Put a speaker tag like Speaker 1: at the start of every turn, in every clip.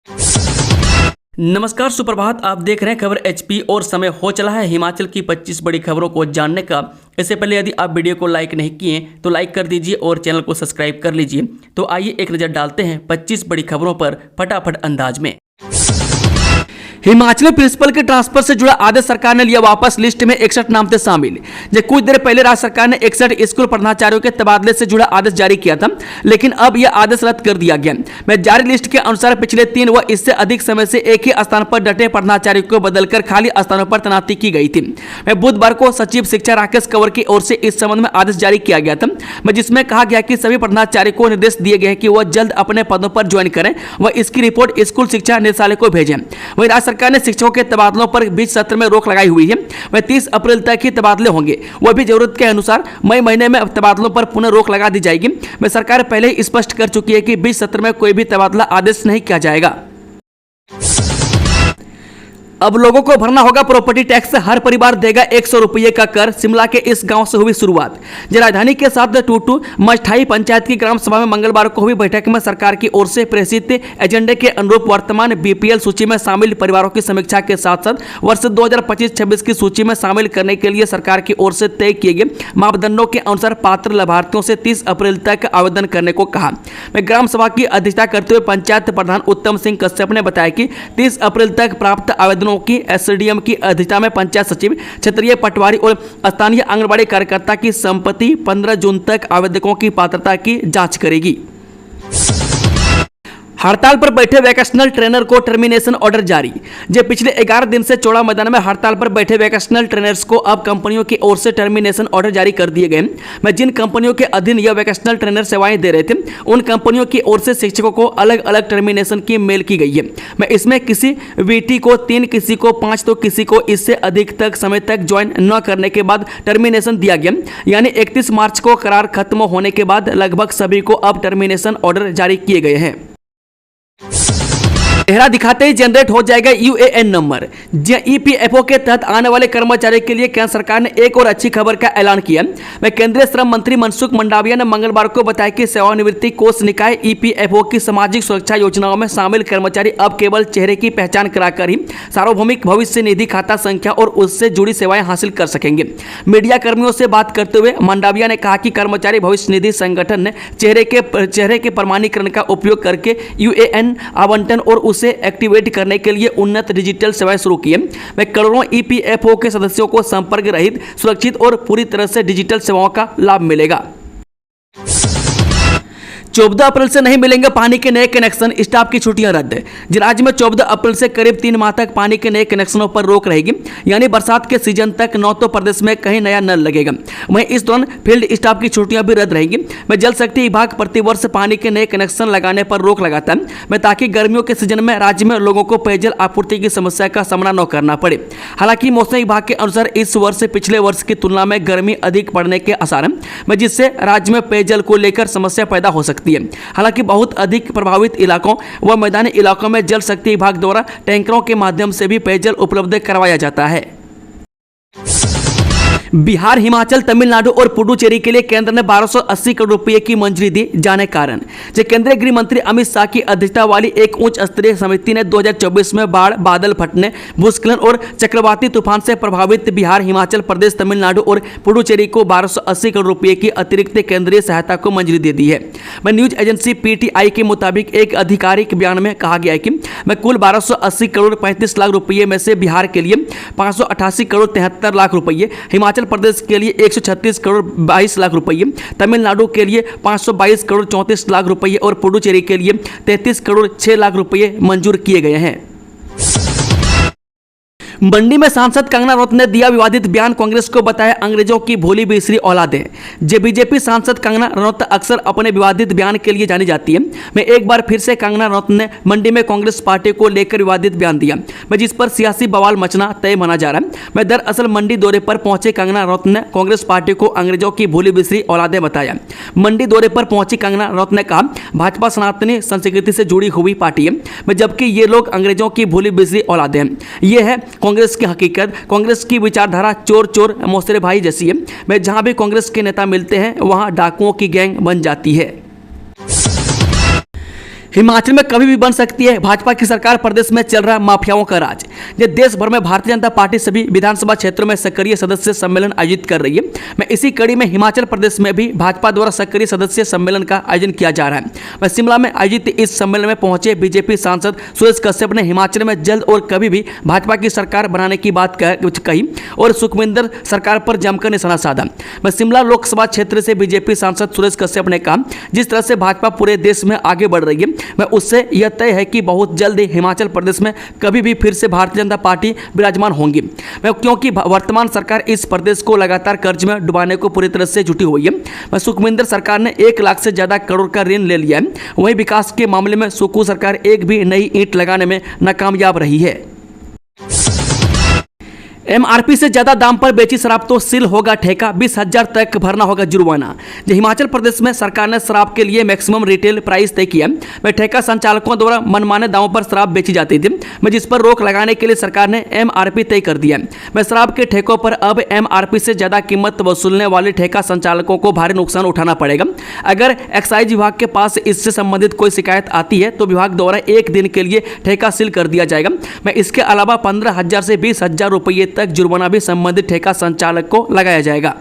Speaker 1: नमस्कार, सुप्रभात। आप देख रहे हैं खबर एचपी और समय हो चला है हिमाचल की 25 बड़ी खबरों को जानने का। इससे पहले यदि आप वीडियो को लाइक नहीं किए तो लाइक कर दीजिए और चैनल को सब्सक्राइब कर लीजिए। तो आइए एक नज़र डालते हैं 25 बड़ी खबरों पर फटाफट अंदाज में। हिमाचल प्रिंसिपल के ट्रांसफर से जुड़ा आदेश सरकार ने लिया वापस, लिस्ट में 61 नाम थे शामिल। जब कुछ देर पहले राज्य सरकार ने 61 स्कूल प्रधानाचार्यों के तबादले से जुड़ा आदेश जारी किया था, लेकिन अब यह आदेश रद्द कर दिया गया। में जारी लिस्ट के अनुसार पिछले 3 व इससे अधिक समय से एक ही स्थान पर डटे प्रधानाचार्यों को बदलकर खाली स्थानों पर तैनाती की गई थी। में बुधवार को सचिव शिक्षा राकेश कंवर की ओर से इस संबंध में आदेश जारी किया गया था, जिसमें कहा गया कि सभी प्रधानाचार्य को निर्देश दिए गए कि वह जल्द अपने पदों पर ज्वाइन करें व इसकी रिपोर्ट स्कूल शिक्षा निदेशालय को भेजें। वहीं राज्य सरकार ने शिक्षकों के तबादलों पर बीच सत्र में रोक लगाई हुई है। वह 30 अप्रैल तक ही तबादले होंगे, वह भी जरूरत के अनुसार। मई महीने में तबादलों पर पुनः रोक लगा दी जाएगी। वह सरकार पहले ही स्पष्ट कर चुकी है कि बीच सत्र में कोई भी तबादला आदेश नहीं किया जाएगा। अब लोगों को भरना होगा प्रॉपर्टी टैक्स, हर परिवार देगा 100 रुपये का कर। शिमला के इस गांव से हुई शुरुआत। राजधानी के साथ टूटू मछठाई पंचायत की ग्राम सभा में मंगलवार को हुई बैठक में सरकार की ओर से प्रेषित एजेंडे के अनुरूप वर्तमान बीपीएल सूची में शामिल परिवारों की समीक्षा के साथ साथ वर्ष 2025-26 की सूची में शामिल करने के लिए सरकार की ओर से तय किए गए मापदंडों के अनुसार पात्र लाभार्थियों से 30 अप्रैल तक आवेदन करने को कहा। ग्राम सभा की अध्यक्षता करते हुए पंचायत प्रधान उत्तम सिंह कश्यप ने बताया कि 30 अप्रैल तक प्राप्त आवेदन की एसडीएम की अध्यक्षता में पंचायत सचिव, क्षेत्रीय पटवारी और स्थानीय आंगनबाड़ी कार्यकर्ता की संपत्ति 15 जून तक आवेदकों की पात्रता की जांच करेगी। हड़ताल पर बैठे वोकेशनल ट्रेनर को टर्मिनेशन ऑर्डर जारी। जब पिछले 11 दिन से चौड़ा मैदान में हड़ताल पर बैठे वोकेशनल ट्रेनर्स को अब कंपनियों की ओर से टर्मिनेशन ऑर्डर जारी कर दिए गए। जिन कंपनियों के अधीन यह वोकेशनल ट्रेनर सेवाएं दे रहे थे, उन कंपनियों की ओर से शिक्षकों को अलग अलग टर्मिनेशन की मेल की गई है। इसमें किसी वीटी को 3, किसी को 5 तो किसी को इससे अधिक तक समय तक ज्वाइन न करने के बाद टर्मिनेशन दिया गया। यानी 31 मार्च को करार खत्म होने के बाद लगभग सभी को अब टर्मिनेशन ऑर्डर जारी किए गए हैं। चेहरा दिखाते ही जनरेट हो जाएगा यूएएन नंबर। ईपीएफओ के तहत आने वाले कर्मचारियों के लिए केंद्र सरकार ने एक और अच्छी खबर का ऐलान किया। केंद्रीय श्रम मंत्री मनसुख मंडाविया ने मंगलवार को बताया कि सेवानिवृत्ति कोष निकाय ईपीएफओ की सामाजिक सुरक्षा योजनाओं में शामिल कर्मचारी अब केवल चेहरे की पहचान कराकर ही सार्वभौमिक भविष्य निधि खाता संख्या और उससे जुड़ी सेवाएं हासिल कर सकेंगे। मीडिया कर्मियों से बात करते हुए मंडाविया ने कहा कि कर्मचारी भविष्य निधि संगठन ने चेहरे के प्रमाणीकरण का उपयोग करके यूएएन आवंटन और उसे एक्टिवेट करने के लिए उन्नत डिजिटल सेवाएं शुरू की है। करोड़ों ईपीएफओ के सदस्यों को संपर्क रहित, सुरक्षित और पूरी तरह से डिजिटल सेवाओं का लाभ मिलेगा। 14 अप्रैल से नहीं मिलेंगे पानी के नए कनेक्शन, स्टाफ की छुट्टियां रद्द। राज्य में 14 अप्रैल से करीब 3 माह तक पानी के नए कनेक्शनों पर रोक रहेगी। यानी बरसात के सीजन तक न तो प्रदेश में कहीं नया नल लगेगा, वहीं इस दौरान फील्ड स्टाफ की छुट्टियां भी रद्द रहेगी। जल शक्ति विभाग प्रतिवर्ष पानी के नए कनेक्शन लगाने पर रोक लगाता है, ताकि गर्मियों के सीजन में राज्य में लोगों को पेयजल आपूर्ति की समस्या का सामना न करना पड़े। हालांकि मौसम विभाग के अनुसार इस वर्ष पिछले वर्ष की तुलना में गर्मी अधिक पड़ने के आसार हैं, जिससे राज्य में पेयजल को लेकर समस्या पैदा हो सकती है। हालांकि बहुत अधिक प्रभावित इलाकों व मैदानी इलाकों में जल शक्ति विभाग द्वारा टैंकरों के माध्यम से भी पेयजल उपलब्ध करवाया जाता है। बिहार, हिमाचल, तमिलनाडु और पुडुचेरी के लिए केंद्र ने 1280 करोड़ रुपए की मंजूरी दी। जाने कारण। केंद्रीय गृह मंत्री अमित शाह की अध्यक्षता वाली एक उच्च स्तरीय समिति ने 2024 में बाढ़, बादल फटने, भूस्खलन और चक्रवाती तूफान से प्रभावित बिहार, हिमाचल प्रदेश, तमिलनाडु और पुडुचेरी को 1280 करोड़ रुपए की अतिरिक्त केंद्रीय सहायता को मंजूरी दे दी है। न्यूज एजेंसी पीटीआई के मुताबिक एक आधिकारिक बयान में कहा गया है कि कुल 1280 करोड़ 35 लाख रुपये में से बिहार के लिए 588 करोड़ 73 लाख रुपये, हिमाचल प्रदेश के लिए 136 करोड़ 22 लाख रुपये, तमिलनाडु के लिए 522 करोड़ 34 लाख रुपये और पुडुचेरी के लिए 33 करोड़ 6 लाख रुपये मंजूर किए गए हैं। मंडी में सांसद कंगना रनौत ने दिया विवादित बयान, कांग्रेस को बताया अंग्रेजों की भोली बिसरी औलादें। बीजेपी सांसद कंगना रनौत अक्सर अपने विवादित बयान के लिए जानी जाती है। एक बार फिर से कंगना रनौत ने मंडी में कांग्रेस पार्टी को लेकर विवादित बयान दिया, जिस पर सियासी बवाल मचना तय माना जा रहा है। दरअसल मंडी दौरे पर पहुंचे कंगना रनौत ने कांग्रेस पार्टी को अंग्रेजों की भोली बिसरी औलादें बताया। मंडी दौरे पर पहुंची कंगना रनौत ने कहा, भाजपा सनातनी संस्कृति से जुड़ी हुई पार्टी है, जबकि ये लोग अंग्रेजों की भोली बिसरी औलादें हैं। ये है कांग्रेस की हकीकत। कांग्रेस की विचारधारा चोर चोर मौसरे भाई जैसी है। जहां भी कांग्रेस के नेता मिलते हैं वहां डाकुओं की गैंग बन जाती है। हिमाचल में कभी भी बन सकती है भाजपा की सरकार, प्रदेश में चल रहा माफियाओं का राज। ये देश भर में भारतीय जनता पार्टी सभी विधानसभा क्षेत्रों में सक्रिय सदस्य सम्मेलन आयोजित कर रही है। मैं इसी कड़ी में हिमाचल प्रदेश में भी भाजपा द्वारा सक्रिय सदस्य सम्मेलन का आयोजन किया जा रहा है। मैं शिमला में आयोजित इस सम्मेलन में पहुंचे बीजेपी सांसद सुरेश कश्यप ने हिमाचल में जल्द और कभी भी भाजपा की सरकार बनाने की बात कही और सुखविंदर सरकार पर जमकर निशाना साधा। मैं शिमला लोकसभा क्षेत्र से बीजेपी सांसद सुरेश कश्यप ने कहा, जिस तरह से भाजपा पूरे देश में आगे बढ़ रही है, मैं उससे यह तय है कि बहुत जल्द ही हिमाचल प्रदेश में कभी भी फिर से भारतीय जनता पार्टी विराजमान होंगी। मैं क्योंकि वर्तमान सरकार इस प्रदेश को लगातार कर्ज में डुबाने को पूरी तरह से जुटी हुई है। मैं सुखविंदर सरकार ने 1 लाख से ज्यादा करोड़ का ऋण ले लिया है। वहीं विकास के मामले में सुक्खू सरकार एक भी नई ईंट लगाने में नाकामयाब रही है। एमआरपी से ज्यादा दाम पर बेची शराब तो सील होगा ठेका, 20,000 तक भरना होगा जुर्माना। जो हिमाचल प्रदेश में सरकार ने शराब के लिए मैक्सिमम रिटेल प्राइस तय किया। में ठेका संचालकों द्वारा मनमाने दामों पर शराब बेची जाती थी, में जिस पर रोक लगाने के लिए सरकार ने एमआरपी तय कर दिया। में शराब के ठेकों पर अब एमआरपी से ज्यादा कीमत वसूलने वाले ठेका संचालकों को भारी नुकसान उठाना पड़ेगा। अगर एक्साइज विभाग के पास इससे संबंधित कोई शिकायत आती है तो विभाग द्वारा 1 दिन के लिए ठेका सील कर दिया जाएगा। में इसके अलावा 15,000 से 20,000 रुपये तक जुर्माना भी संबंधित ठेका संचालक को लगाया जाएगा।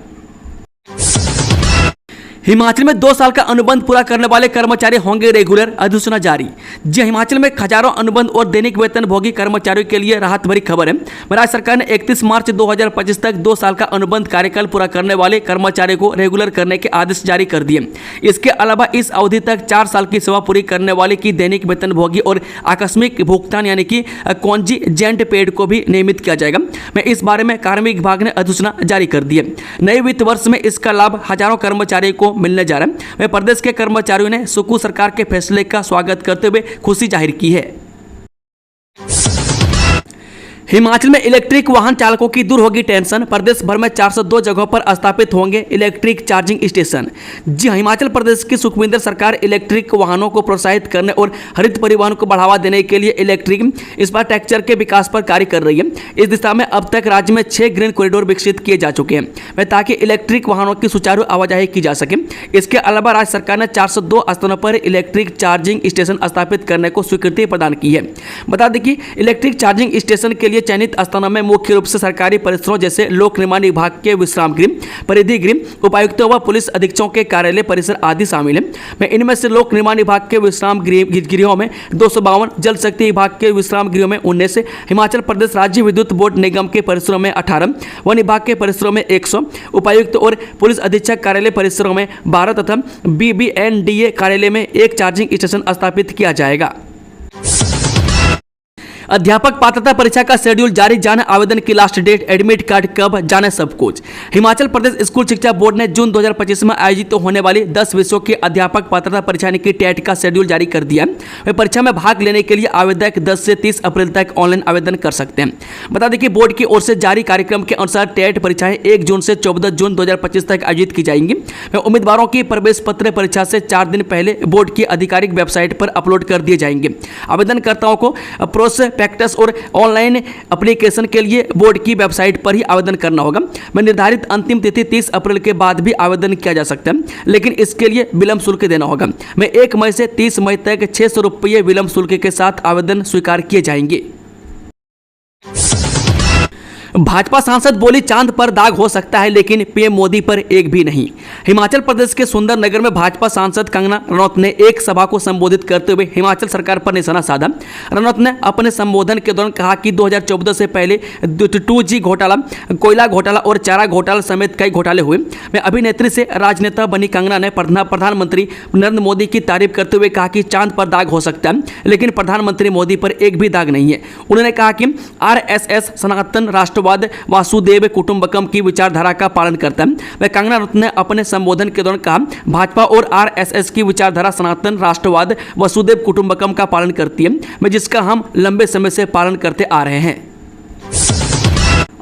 Speaker 1: हिमाचल में 2 साल का अनुबंध पूरा करने वाले कर्मचारी होंगे रेगुलर, अधिसूचना जारी। जी, हिमाचल में हजारों अनुबंध और दैनिक वेतन भोगी कर्मचारियों के लिए राहत भरी खबर है। राज्य सरकार ने 31 मार्च 2025 तक 2 साल का अनुबंध कार्यकाल पूरा करने वाले कर्मचारियों को रेगुलर करने के आदेश जारी कर दिए। इसके अलावा इस अवधि तक 4 साल की सेवा पूरी करने वाले की दैनिक वेतन भोगी और आकस्मिक भुगतान यानी कि कॉन्जिजेंट पेड को भी नियमित किया जाएगा। मैं इस बारे में कार्मिक विभाग ने अधिसूचना जारी कर दी है। नए वित्त वर्ष में इसका लाभ हजारों कर्मचारियों को मिलने जा रहा है। वह प्रदेश के कर्मचारियों ने सुक्खू सरकार के फैसले का स्वागत करते हुए खुशी जाहिर की है। हिमाचल में इलेक्ट्रिक वाहन चालकों की दूर होगी टेंशन, प्रदेश भर में 402 जगहों पर स्थापित होंगे इलेक्ट्रिक चार्जिंग स्टेशन। जी, हिमाचल प्रदेश की सुखविंदर सरकार इलेक्ट्रिक वाहनों को प्रोत्साहित करने और हरित परिवहन को बढ़ावा देने के लिए इलेक्ट्रिक इंफ्रास्ट्रक्चर के विकास पर कार्य कर रही है। इस दिशा में अब तक राज्य में 6 ग्रीन कॉरिडोर विकसित किए जा चुके हैं ताकि इलेक्ट्रिक वाहनों की सुचारू आवाजाही की जा सके। इसके अलावा राज्य सरकार ने 402 स्थानों पर इलेक्ट्रिक चार्जिंग स्टेशन स्थापित करने को स्वीकृति प्रदान की है। बता दें कि इलेक्ट्रिक चार्जिंग स्टेशन के लिए चयनित स्थानों में मुख्य रूप से सरकारी परिसरों जैसे लोक निर्माण विभाग के विश्राम गृह, परिधि गृह, उपायुक्तों व पुलिस अधीक्षकों के कार्यालय परिसर आदि शामिल हैं। इनमें से लोक निर्माण विभाग के विश्राम गृहों में 252, जल शक्ति विभाग के विश्राम गृहों में 19, हिमाचल प्रदेश राज्य विद्युत बोर्ड निगम के परिसरों में 18, वन विभाग के परिसरों में 100, उपायुक्त और पुलिस अधीक्षक कार्यालय परिसरों में 12 तथा BBNDA कार्यालय में 1 चार्जिंग स्टेशन स्थापित किया जाएगा। अध्यापक पात्रता परीक्षा का शेड्यूल जारी, जाने आवेदन की लास्ट डेट, एडमिट कार्ड कब, जाने सब कुछ। हिमाचल प्रदेश स्कूल शिक्षा बोर्ड ने जून 2025 में आयोजित होने वाली 10 विषयों की अध्यापक पात्रता परीक्षा की टेट का शेड्यूल जारी कर दिया है। परीक्षा में भाग लेने के लिए आवेदक 10 से 30 अप्रैल तक ऑनलाइन आवेदन कर सकते हैं। बता दें कि बोर्ड की ओर से जारी कार्यक्रम के अनुसार टेट परीक्षाएं 1 जून से 14 जून 2025 तक आयोजित की जाएंगी। उम्मीदवारों की प्रवेश पत्र परीक्षा से 4 दिन पहले बोर्ड की आधिकारिक वेबसाइट पर अपलोड कर दिए जाएंगे। आवेदनकर्ताओं को प्रोस्पेक्टस और ऑनलाइन एप्लीकेशन के लिए बोर्ड की वेबसाइट पर ही आवेदन करना होगा। में निर्धारित अंतिम तिथि 30 अप्रैल के बाद भी आवेदन किया जा सकता है, लेकिन इसके लिए विलंब शुल्क देना होगा। में 1 मई से 30 मई तक 600 रुपये विलंब शुल्क के साथ आवेदन स्वीकार किए जाएंगे। भाजपा सांसद बोली, चांद पर दाग हो सकता है लेकिन पीएम मोदी पर एक भी नहीं। हिमाचल प्रदेश के सुंदरनगर में भाजपा सांसद कंगना रनौत ने एक सभा को संबोधित करते हुए हिमाचल सरकार पर निशाना साधा। रनौत ने अपने संबोधन के दौरान कहा कि 2014 से पहले 2G घोटाला, कोयला घोटाला और चारा घोटाला समेत कई घोटाले हुए। मैं अभिनेत्री से राजनेता बनी कंगना ने प्रधानमंत्री नरेंद्र मोदी की तारीफ करते हुए कहा कि चांद पर दाग हो सकता है लेकिन प्रधानमंत्री मोदी पर एक भी दाग नहीं है। उन्होंने कहा कि RSS सनातन राष्ट्र वासुदेव कुटुंबकम की विचारधारा का पालन करता है। वह कंगना रनौत ने अपने संबोधन के दौरान कहा, भाजपा और RSS की विचारधारा सनातन राष्ट्रवाद वसुदेव कुटुंबकम का पालन करती है, जिसका हम लंबे समय से पालन करते आ रहे हैं।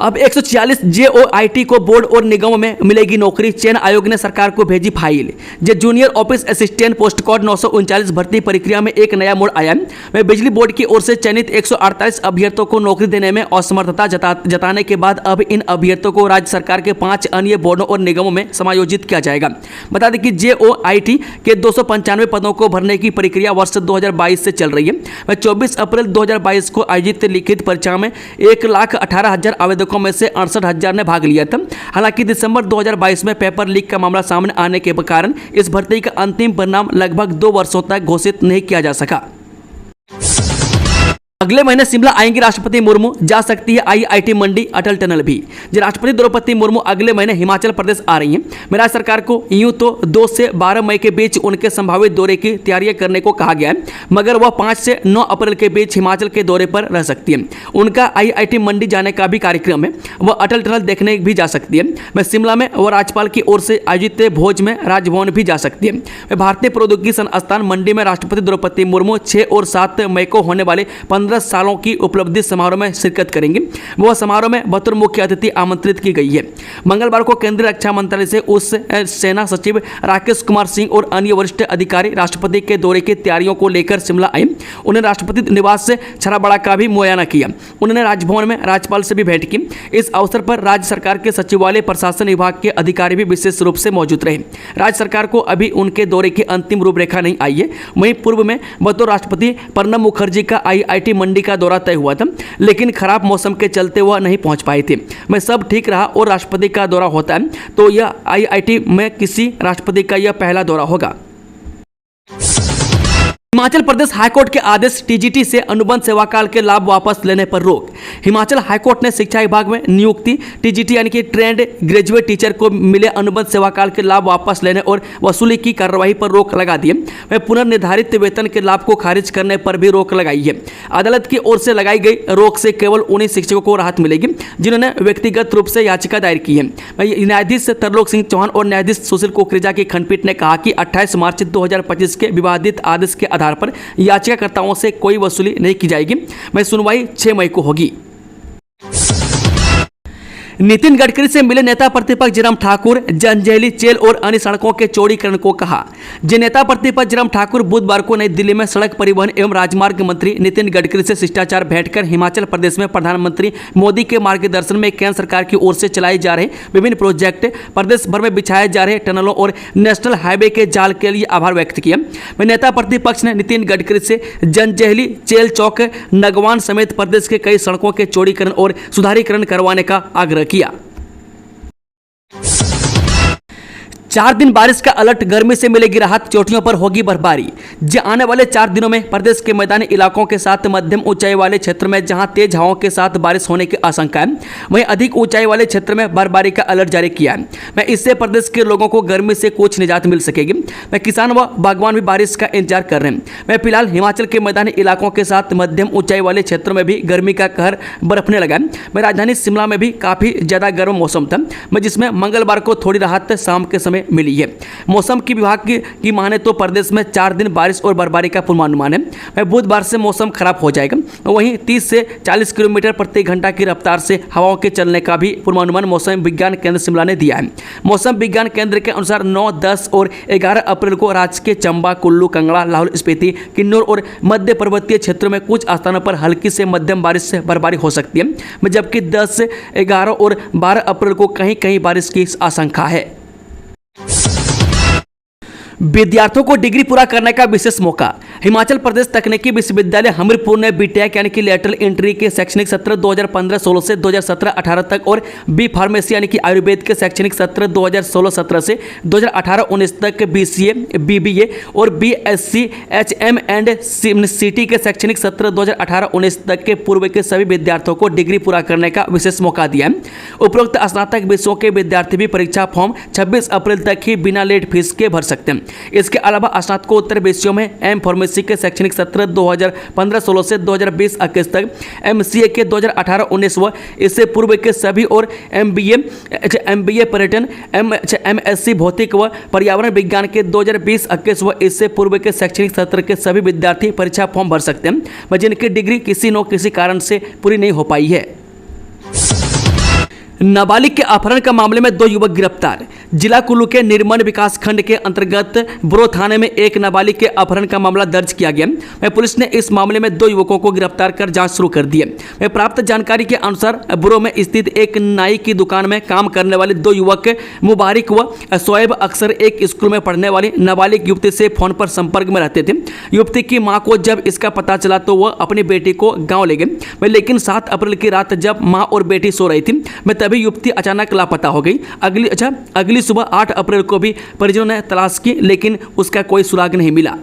Speaker 1: अब 146 JOIT को बोर्ड और निगमों में मिलेगी नौकरी। चयन आयोग ने सरकार को भेजी file. Junior office assistant post code 939 भर्ती प्रक्रिया में एक नया मोड़ आया। वह बिजली बोर्ड की ओर से चयनित 148 अभ्यर्थियों को नौकरी देने में असमर्थता जताने के बाद अब इन अभ्यर्थियों को राज्य सरकार के 5 अन्य बोर्डों और निगमों में समायोजित किया जाएगा। बता दें कि JOIT के 295 पदों को भरने की प्रक्रिया वर्ष 2022 से चल रही है। वह 24 अप्रैल 2022 को आयोजित लिखित परीक्षा में 1,18,000 आवेदकों में से 68,000 ने भाग लिया था। हालांकि दिसंबर 2022 में पेपर लीक का मामला सामने आने के कारण इस भर्ती का अंतिम परिणाम लगभग 2 वर्षों तक घोषित नहीं किया जा सका। अगले महीने शिमला आएंगी राष्ट्रपति मुर्मू, जा सकती है IIT मंडी अटल टनल भी। राष्ट्रपति द्रौपदी मुर्मू अगले महीने हिमाचल प्रदेश आ रही हैं। राज्य सरकार को यूं तो 2 से 12 मई के बीच उनके संभावित दौरे की तैयारियां करने को कहा गया है, मगर वह 5 से 9 अप्रैल के बीच हिमाचल के दौरे पर रह सकती है। उनका IIT मंडी जाने का भी कार्यक्रम है। वह अटल टनल देखने भी जा सकती है। वह शिमला में वह राज्यपाल की ओर से आयोजित भोज में राजभवन भी जा सकती है। वह भारतीय प्रौद्योगिकी संस्थान मंडी में राष्ट्रपति द्रौपदी मुर्मू 6 और 7 मई को होने वाले 15 सालों की उपलब्धि समारोह में शिरकत करेंगे। वह समारोह में बतौर मुख्य अतिथि आमंत्रित की गई है। मंगलवार को केंद्रीय रक्षा मंत्रालय से उस सेना सचिव राकेश कुमार सिंह और अन्य वरिष्ठ अधिकारी राष्ट्रपति के दौरे की तैयारियों को लेकर शिमला आए। उन्हें राष्ट्रपति निवास से छराबड़ा का भी मुआयना किया। उन्होंने राजभवन में राज्यपाल से भी भेंट की। इस अवसर पर राज्य सरकार के सचिवालय प्रशासन विभाग के अधिकारी भी विशेष रूप से मौजूद रहे। राज्य सरकार को अभी उनके दौरे की अंतिम रूपरेखा नहीं आई है। वहीं पूर्व में बतौर राष्ट्रपति प्रणब मुखर्जी का IIT मंडी का दौरा तय हुआ था, लेकिन खराब मौसम के चलते वह नहीं पहुंच पाए थे। मैं सब ठीक रहा और राष्ट्रपति का दौरा होता है तो यह IIT में किसी राष्ट्रपति का यह पहला दौरा होगा। हिमाचल प्रदेश हाईकोर्ट के आदेश, TGT से अनुबंध सेवाकाल के लाभ वापस लेने पर रोक। हिमाचल हाईकोर्ट ने शिक्षा विभाग में नियुक्ति TGT यानी कि ट्रेंड ग्रेजुएट टीचर को मिले अनुबंध सेवाकाल के लाभ वापस लेने और वसूली की कार्रवाई पर रोक लगा दी है। वह पुनर्निर्धारित वेतन के लाभ को खारिज करने पर भी रोक लगाई है। अदालत की ओर से लगाई गई रोक से केवल उन्हीं शिक्षकों को राहत मिलेगी जिन्होंने व्यक्तिगत रूप से याचिका दायर की है। न्यायाधीश तरलोक सिंह चौहान और न्यायाधीश सुशील कुकरेजा की खंडपीठ ने कहा कि 28 मार्च 2025 के विवादित आदेश के आधार पर याचिकाकर्ताओं से कोई वसूली नहीं की जाएगी। वह सुनवाई 6 मई को होगी। नितिन गडकरी से मिले नेता प्रतिपक्ष जयराम ठाकुर, जंजैहली जेल और अन्य सड़कों के चौड़ीकरण को कहा। नेता प्रतिपक्ष जयराम ठाकुर बुधवार को नई दिल्ली में सड़क परिवहन एवं राजमार्ग मंत्री नितिन गडकरी से शिष्टाचार भेंट कर हिमाचल प्रदेश में प्रधानमंत्री मोदी के मार्गदर्शन में केंद्र सरकार की ओर से चलाए जा रहे विभिन्न प्रोजेक्ट, प्रदेश भर में बिछाए जा रहे टनलों और नेशनल हाईवे के जाल के लिए आभार व्यक्त किया। नेता प्रतिपक्ष ने नितिन गडकरी से जंजैहली जेल चौक, नगवान समेत प्रदेश के कई सड़कों के चौड़ीकरण और सुधारीकरण करवाने का आग्रह किया। 4 दिन बारिश का अलर्ट, गर्मी से मिलेगी राहत, चोटियों पर होगी बर्फबारी। आने वाले 4 दिनों में प्रदेश के मैदानी इलाकों के साथ मध्यम ऊंचाई वाले क्षेत्र में जहां तेज हवाओं के साथ बारिश होने की आशंका है, वहीं अधिक ऊंचाई वाले क्षेत्र में बर्फबारी का अलर्ट जारी किया है। मैं इससे प्रदेश के लोगों को गर्मी से कुछ निजात मिल सकेगी। मैं किसान व बागवान भी बारिश का इंतजार कर रहे हैं। मैं फिलहाल हिमाचल के मैदानी इलाकों के साथ मध्यम ऊंचाई वाले क्षेत्रों में भी गर्मी का कहर बरफने लगा है। मैं राजधानी शिमला में भी काफी ज्यादा गर्म मौसम था, जिसमें मंगलवार को थोड़ी राहत शाम के समय मिली है। मौसम की विभाग की माने तो प्रदेश में 4 दिन बारिश और बर्फबारी का पूर्वानुमान है। बुधवार से मौसम खराब हो जाएगा। वहीं 30 से 40 किलोमीटर प्रति घंटा की रफ्तार से हवाओं के चलने का भी पूर्वानुमान मौसम विज्ञान केंद्र शिमला ने दिया है। मौसम विज्ञान केंद्र के अनुसार 9, 10 और 11 अप्रैल को राज्य के चंबा, कुल्लू, कंगड़ा, लाहौल स्पीति, किन्नौर और मध्य पर्वतीय क्षेत्रों में कुछ स्थानों पर हल्की से मध्यम बारिश से बर्फबारी हो सकती है, जबकि 10, 11 और 12 अप्रैल को कहीं कहीं बारिश की आशंका है। विद्यार्थियों को डिग्री पूरा करने का विशेष मौका। हिमाचल प्रदेश तकनीकी विश्वविद्यालय हमीरपुर ने बीटेक यानी कि लेटरल एंट्री के शैक्षणिक सत्र 2015-16 से 2017-18 तक और बी फार्मेसी यानी कि आयुर्वेद के शैक्षणिक सत्र 2016-17 से 2018-19 तक BCA, BBA और BSc HM एंड CT के शैक्षणिक सत्र 2018-19 तक के पूर्व के सभी विद्यार्थियों को डिग्री पूरा करने का विशेष मौका दिया है। उपरोक्त स्नातक विषयों के विद्यार्थी भी परीक्षा फॉर्म 26 अप्रैल तक ही बिना लेट फीस के भर सकते हैं। इसके अलावा स्नातकोत्तर विषयों में एम फार्मेसी के शैक्षणिक सत्र 2015-16 से 2020-21 तक, MCA के 2018-19 व इससे पूर्व के सभी और MBA पर्यटन, MSc भौतिक व पर्यावरण विज्ञान के 2020-21 व इससे पूर्व के शैक्षणिक सत्र के सभी विद्यार्थी परीक्षा फॉर्म भर सकते हैं, जिनकी डिग्री किसी न किसी कारण से पूरी नहीं हो पाई है। नाबालिग के अपहरण का मामले में 2 युवक गिरफ्तार। जिला कुल्लू के निर्मल विकास खंड के अंतर्गत बुरो थाने में एक नाबालिग के अपहरण का मामला दर्ज किया गया है। पुलिस ने इस मामले में 2 युवकों को गिरफ्तार कर जांच शुरू कर दी है। प्राप्त जानकारी के अनुसार बुरो में स्थित एक नाई की दुकान में काम करने वाले 2 युवक मुबारिक व शोएब अक्सर एक स्कूल में पढ़ने वाली नाबालिग युवती से फोन पर संपर्क में रहते थे। युवती की मां को जब इसका पता चला तो वह अपनी बेटी को गाँव ले गए, लेकिन 7 अप्रैल की रात जब माँ और बेटी सो रही थी तभी युवती अचानक लापता हो गई। अगली सुबह 8 अप्रैल को भी परिजनों ने तलाश की, लेकिन उसका कोई सुराग नहीं मिला।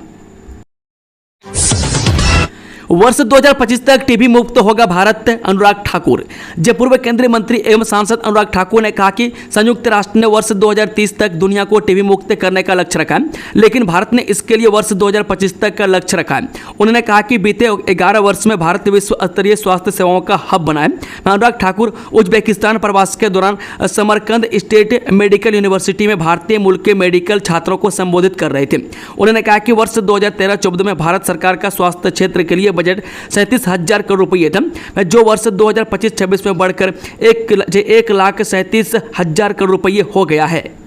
Speaker 1: वर्ष 2025 तक टीबी मुक्त होगा भारत, अनुराग ठाकुर। जब पूर्व केंद्रीय मंत्री एवं सांसद अनुराग ठाकुर ने कहा कि संयुक्त राष्ट्र ने वर्ष 2030 तक दुनिया को टीबी मुक्त करने का लक्ष्य रखा है, लेकिन भारत ने इसके लिए वर्ष 2025 तक का लक्ष्य रखा है। उन्होंने कहा कि बीते 11 वर्ष में भारत विश्व स्तरीय स्वास्थ्य सेवाओं का हब बना है। अनुराग ठाकुर उज्बेकिस्तान प्रवास के दौरान समरकंद स्टेट मेडिकल यूनिवर्सिटी में भारतीय मूल के मेडिकल छात्रों को संबोधित कर रहे थे। उन्होंने कहा कि वर्ष 2013-14 में भारत सरकार का स्वास्थ्य क्षेत्र के लिए बजट 37,000 करोड़ रुपये था, जो वर्ष 2025-26 में बढ़कर 1,37,000 करोड़ रुपये हो गया है।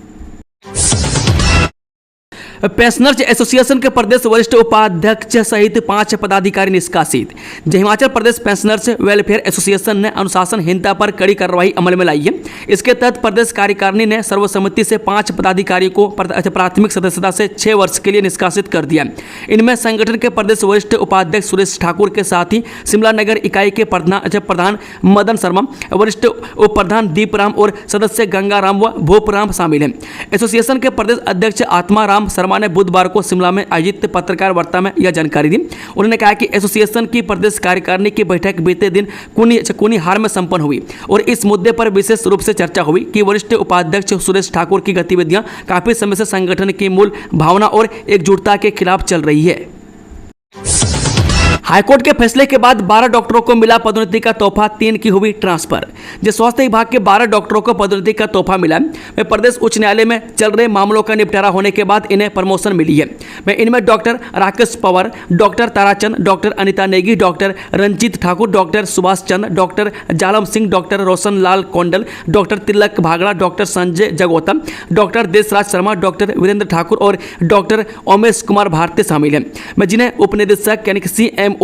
Speaker 1: पेंशनर्स एसोसिएशन के प्रदेश वरिष्ठ उपाध्यक्ष सहित 5 पदाधिकारी निष्कासित। Himachal Pradesh pensioners welfare association ने अनुशासनहीनता पर कड़ी कार्रवाई अमल में लाई है। इसके तहत प्रदेश कार्यकारिणी ने सर्वसम्मति से 5 पदाधिकारी को प्राथमिक सदस्यता से 6 वर्ष के लिए निष्कासित कर दिया। इनमें संगठन के प्रदेश वरिष्ठ उपाध्यक्ष सुरेश ठाकुर के साथ ही शिमला नगर इकाई के प्रधान मदन शर्मा, वरिष्ठ उप प्रधान दीपराम और सदस्य गंगाराम व भूपराम शामिल हैं। एसोसिएशन के प्रदेश अध्यक्ष आत्माराम शर्मा ने बुधवार को शिमला में आयोजित पत्रकार वार्ता में यह जानकारी दी। उन्होंने कहा कि एसोसिएशन की प्रदेश कार्यकारिणी की बैठक बीते दिन कुनिहार में संपन्न हुई और इस मुद्दे पर विशेष रूप से चर्चा हुई कि वरिष्ठ उपाध्यक्ष सुरेश ठाकुर की गतिविधियां काफी समय से संगठन की मूल भावना और एकजुटता के खिलाफ चल रही है। हाईकोर्ट के फैसले के बाद 12 डॉक्टरों को मिला पदोन्नति का तोहफा, 3 की हुई ट्रांसफर। जिस स्वास्थ्य विभाग के 12 डॉक्टरों को पदोन्नति का तोहफा मिला है, प्रदेश उच्च न्यायालय में चल रहे मामलों का निपटारा होने के बाद इन्हें प्रमोशन मिली है। इनमें doctor Rakesh Pawar, doctor Tarachand, doctor Anita Negi, doctor Ranjeet Thakur, doctor Subhash Chand, doctor Jalam Singh, doctor Roshan Lal Kaundal, doctor Tilak Bhagra, doctor Sanjay Jagotam, doctor Deshraj Sharma, doctor Virendra Thakur और डॉक्टर ओमेश कुमार भारती शामिल हैं, जिन्हें उपनिदेशक यानी CMO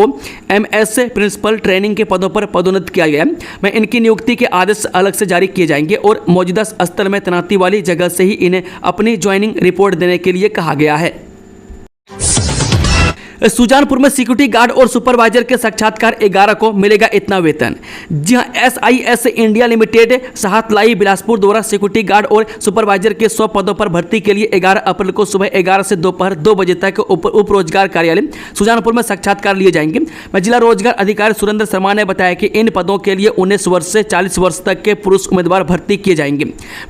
Speaker 1: MS प्रिंसिपल ट्रेनिंग के पदों पर पदोन्नत किया गया है। इनकी नियुक्ति के आदेश अलग से जारी किए जाएंगे और मौजूदा स्तर में तैनाती वाली जगह से ही इन्हें अपनी ज्वाइनिंग रिपोर्ट देने के लिए कहा गया है। सुजानपुर में सिक्योरिटी गार्ड और सुपरवाइजर के साक्षात्कार 11 को मिलेगा इतना वेतन। जी हां, SIS इंडिया लिमिटेड साहतलाई बिलासपुर द्वारा सिक्योरिटी गार्ड और सुपरवाइजर के 100 पदों पर भर्ती के लिए 11 अप्रैल को सुबह 11 से दोपहर 2 बजे तक उप रोजगार कार्यालय सुजानपुर में साक्षात्कार लिए जाएंगे। जिला रोजगार अधिकारी सुरेंद्र शर्मा ने बताया कि इन पदों के लिए 19 वर्ष से 40 वर्ष तक के पुरुष उम्मीदवार भर्ती किए जाएंगे।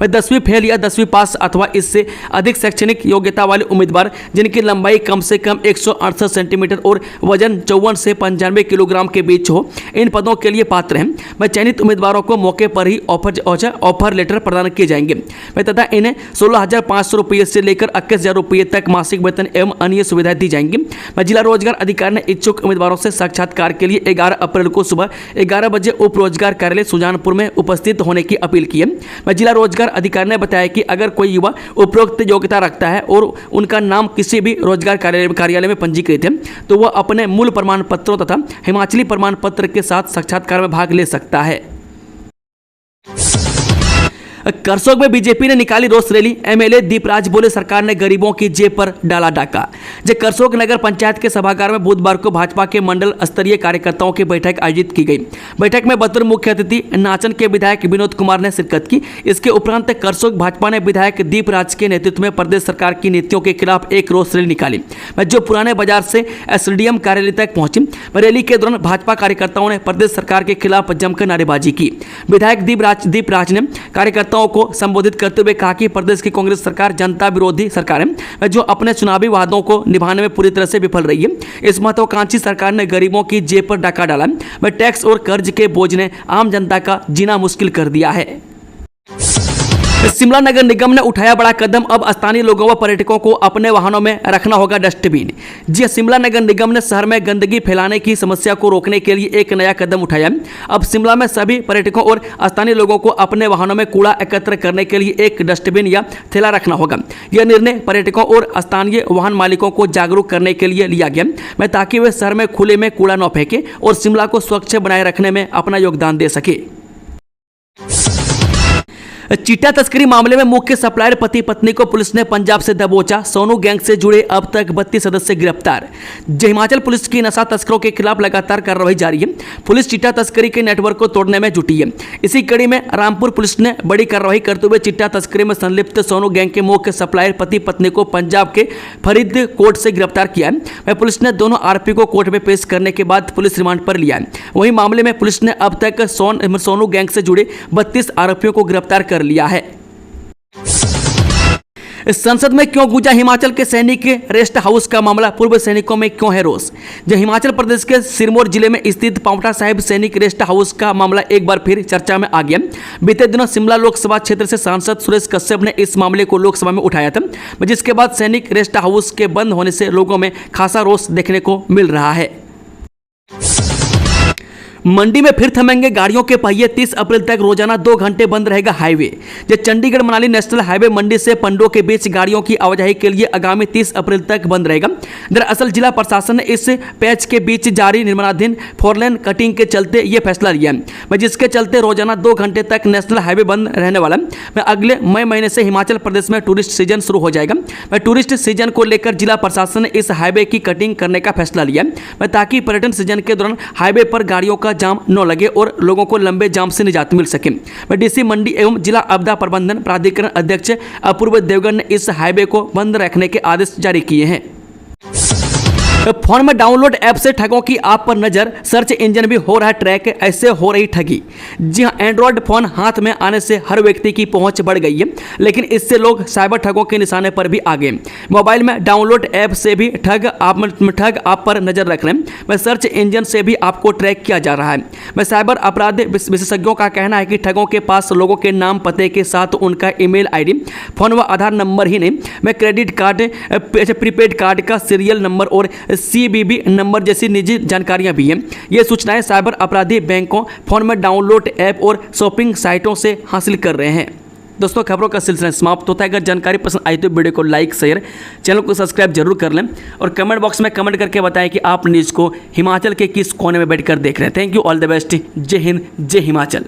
Speaker 1: 10वीं फेल या 10वीं पास अथवा इससे अधिक शैक्षणिक योग्यता वाले उम्मीदवार जिनकी लंबाई कम से कम 168 सेंटीमीटर और वजन 54 से 95 किलोग्राम के बीच हो, इन पदों के लिए पात्र हैं। चयनित उम्मीदवारों को मौके पर ही ऑफर लेटर प्रदान किए जाएंगे तथा इन्हें 16,500 रुपये से लेकर 21,000 रुपये तक मासिक वेतन एवं अन्य सुविधाएं दी जाएंगी। जिला रोजगार अधिकारी ने इच्छुक उम्मीदवारों से साक्षात्कार के लिए 11 अप्रैल को सुबह 11 बजे उप रोजगार कार्यालय सुजानपुर में उपस्थित होने की अपील की है। जिला रोजगार अधिकारी ने बताया कि अगर कोई युवा उपरोक्त योग्यता रखता है और उनका नाम किसी भी रोजगार कार्यालय में पंजीकृत है तो वह अपने मूल प्रमाण पत्रों तथा हिमाचली प्रमाण पत्र के साथ साक्षात्कार में भाग ले सकता है। करसोग में बीजेपी ने निकाली रोष रैली। MLA दीपराज बोले सरकार ने गरीबों की जेब पर डाला डाका। करसोग नगर पंचायत के सभागार में बुधवार को भाजपा के मंडल स्तरीय कार्यकर्ताओं की बैठक आयोजित की गई। बैठक में बतौर मुख्य अतिथि नाचन के विधायक विनोद कुमार ने शिरकत की। इसके उपरांत करसोग भाजपा ने विधायक दीपराज के नेतृत्व में प्रदेश सरकार की नीतियों के खिलाफ एक रोष रैली निकाली, जो पुराने बाजार से SDM कार्यालय तक पहुंची। रैली के दौरान भाजपा कार्यकर्ताओं ने प्रदेश सरकार के खिलाफ जमकर नारेबाजी की। विधायक दीपराज ने कार्यकर्ताओं को संबोधित करते हुए कहा कि प्रदेश की कांग्रेस सरकार जनता विरोधी सरकार है, जो अपने चुनावी वादों को निभाने में पूरी तरह से विफल रही है। इस महत्वाकांक्षी सरकार ने गरीबों की जेब पर डाका डाला। टैक्स और कर्ज के बोझ ने आम जनता का जीना मुश्किल कर दिया है। शिमला नगर निगम ने उठाया बड़ा कदम, अब स्थानीय लोगों व पर्यटकों को अपने वाहनों में रखना होगा डस्टबिन। जी शिमला नगर निगम ने शहर में गंदगी फैलाने की समस्या को रोकने के लिए एक नया कदम उठाया। अब शिमला में सभी पर्यटकों और स्थानीय लोगों को अपने वाहनों में कूड़ा एकत्र करने के लिए एक डस्टबिन या थैला रखना होगा। यह निर्णय पर्यटकों और स्थानीय वाहन मालिकों को जागरूक करने के लिए लिया गया, ताकि वे शहर में खुले में कूड़ा न फेंके और शिमला को स्वच्छ बनाए रखने में अपना योगदान दे सके। चिट्टा तस्करी मामले में मुख्य सप्लायर पति पत्नी को पुलिस ने पंजाब से दबोचा। सोनू गैंग से जुड़े अब तक 32 सदस्य गिरफ्तार। हिमाचल पुलिस की नशा तस्करों के खिलाफ लगातार कार्रवाई जारी है। पुलिस चिट्टा तस्करी के नेटवर्क को तोड़ने में जुटी है। इसी कड़ी में रामपुर पुलिस ने बड़ी कार्रवाई करते हुए चिट्टा तस्करी में संलिप्त सोनू गैंग के मुख्य सप्लायर पति पत्नी को पंजाब के फरीदकोट से गिरफ्तार किया है। पुलिस ने दोनों आरोपी को कोर्ट में पेश करने के बाद पुलिस रिमांड पर लिया है। वहीं मामले में पुलिस ने अब तक सोनू गैंग से जुड़े 32 आरोपियों को गिरफ्तार कर लिया है। संसद में क्यों गूंजा हिमाचल के सैनिक रेस्ट हाउस का मामला, पूर्व सैनिकों में क्यों है रोष। हिमाचल प्रदेश के सिरमौर जिले में स्थित पांवटा साहिब सैनिक रेस्ट हाउस का मामला एक बार फिर चर्चा में आ गया। बीते दिनों शिमला लोकसभा क्षेत्र से सांसद सुरेश कश्यप ने इस मामले को लोकसभा में उठाया था, जिसके बाद सैनिक रेस्ट हाउस के बंद होने से लोगों में खासा रोष देखने को मिल रहा है। मंडी में फिर थमेंगे गाड़ियों के पहिए, 30 अप्रैल तक रोजाना 2 घंटे बंद रहेगा highway. Chandigarh Manali national highway Mandi से पंडो के बीच गाड़ियों की आवाजाही के लिए आगामी 30 अप्रैल तक बंद रहेगा। दरअसल जिला प्रशासन ने इस पैच के बीच जारी निर्माणाधीन 4 लेन कटिंग के चलते ये फैसला लिया है, जिसके चलते रोजाना 2 घंटे तक नेशनल हाईवे बंद रहने वाला है। अगले मई महीने से हिमाचल प्रदेश में टूरिस्ट सीजन शुरू हो जाएगा। टूरिस्ट सीजन को लेकर जिला प्रशासन ने इस हाईवे की कटिंग करने का फैसला लिया है, ताकि पर्यटन सीजन के दौरान हाईवे पर गाड़ियों का जाम न लगे और लोगों को लंबे जाम से निजात मिल सके। डीसी मंडी एवं जिला आपदा प्रबंधन प्राधिकरण अध्यक्ष अपूर्व देवगन ने इस हाईवे को बंद रखने के आदेश जारी किए हैं। फोन में डाउनलोड ऐप से ठगों की आप पर नजर, सर्च इंजन भी हो रहा है ट्रैक, ऐसे हो रही ठगी। जी हां, एंड्रॉयड फोन हाथ में आने से हर व्यक्ति की पहुंच बढ़ गई है, लेकिन इससे लोग साइबर ठगों के निशाने पर भी आ गए। मोबाइल में डाउनलोड ऐप से भी ठग आप पर नजर रख रहे हैं। सर्च इंजन से भी आपको ट्रैक किया जा रहा है। साइबर अपराध विशेषज्ञों का कहना है कि ठगों के पास लोगों के नाम पते के साथ उनका ईमेल आईडी, फोन व आधार नंबर ही नहीं, क्रेडिट कार्ड, प्रीपेड कार्ड का सीरियल नंबर और CVV नंबर जैसी निजी जानकारियां भी हैं। ये सूचनाएं साइबर अपराधी बैंकों, फोन में डाउनलोड ऐप और शॉपिंग साइटों से हासिल कर रहे हैं। दोस्तों, खबरों का सिलसिला समाप्त होता है। अगर जानकारी पसंद आई तो वीडियो को लाइक, शेयर, चैनल को सब्सक्राइब जरूर कर लें और कमेंट बॉक्स में कमेंट करके बताएं कि आप न्यूज़ को हिमाचल के किस कोने में बैठकर देख रहे हैं। Thank you, all the best. जय हिंद, जय हिमाचल।